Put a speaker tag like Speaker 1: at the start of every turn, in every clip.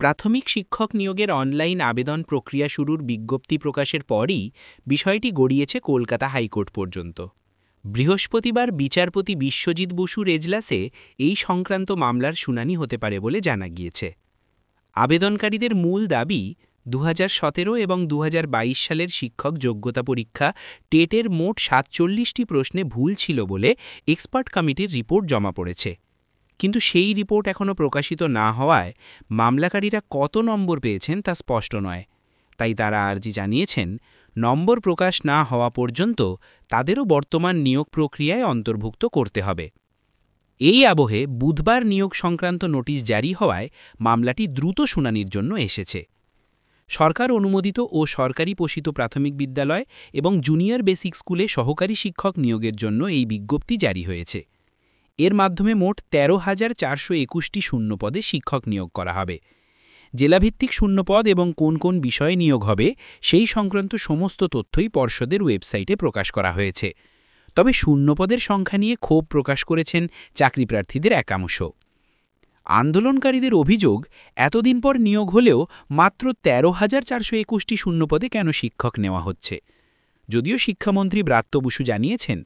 Speaker 1: প্রাথমিক শিক্ষক নিয়োগের অনলাইন আবেদন প্রক্রিয়া শুরুর বিজ্ঞপ্তি প্রকাশের পরই বিষয়টি গড়িয়েছে কলকাতা হাইকোর্ট পর্যন্ত। বৃহস্পতিবার বিচারপতি বিশ্বজিৎ বসুর এজলাসে এই সংক্রান্ত মামলার শুনানি হতে পারে বলে জানা গিয়েছে। আবেদনকারীদের মূল দাবি 2017 এবং 2022 সালের শিক্ষক যোগ্যতা পরীক্ষা টেটের মোট 47টি প্রশ্নে ভুল ছিল বলে এক্সপার্ট কমিটির রিপোর্ট জমা পড়েছে। কিন্তু সেই রিপোর্ট এখনও প্রকাশিত না হওয়ায় মামলাকারীরা কত নম্বর পেয়েছেন তা স্পষ্ট নয়। তাই তারা আর্জি জানিয়েছেন, নম্বর প্রকাশ না হওয়া পর্যন্ত তাদেরও বর্তমান নিয়োগ প্রক্রিয়ায় অন্তর্ভুক্ত করতে হবে। এই আবহে বুধবার নিয়োগ সংক্রান্ত নোটিশ জারি হওয়ায় মামলাটি দ্রুত শুনানির জন্য এসেছে। সরকার অনুমোদিত ও সরকারি পোষিত প্রাথমিক বিদ্যালয় এবং জুনিয়র বেসিক স্কুলে সহকারী শিক্ষক নিয়োগের জন্য এই বিজ্ঞপ্তি জারি হয়েছে। এর মাধ্যমে মোট 13,421টি শূন্যপদে শিক্ষক নিয়োগ করা হবে। জেলাভিত্তিক শূন্যপদ এবং কোন কোন বিষয়ে নিয়োগ হবে সেই সংক্রান্ত সমস্ত তথ্যই পর্ষদের ওয়েবসাইটে প্রকাশ করা হয়েছে। তবে শূন্যপদের সংখ্যা নিয়ে ক্ষোভ প্রকাশ করেছেন চাকরিপ্রার্থীদের একাংশ। আন্দোলনকারীদের অভিযোগ, এতদিন পর নিয়োগ হলেও মাত্র 13,421টি শূন্যপদে কেন শিক্ষক নেওয়া হচ্ছে। যদিও শিক্ষামন্ত্রী ব্রাত্য বসু জানিয়েছেন,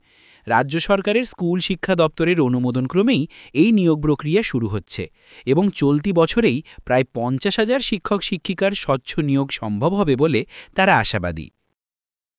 Speaker 1: রাজ্য সরকারের স্কুল শিক্ষা দপ্তরের অনুমোদনক্রমেই এই নিয়োগ প্রক্রিয়া শুরু হচ্ছে এবং চলতি বছরেই প্রায় 50,000 শিক্ষক শিক্ষিকার স্বচ্ছ নিয়োগ সম্ভব হবে বলে তারা আশাবাদী।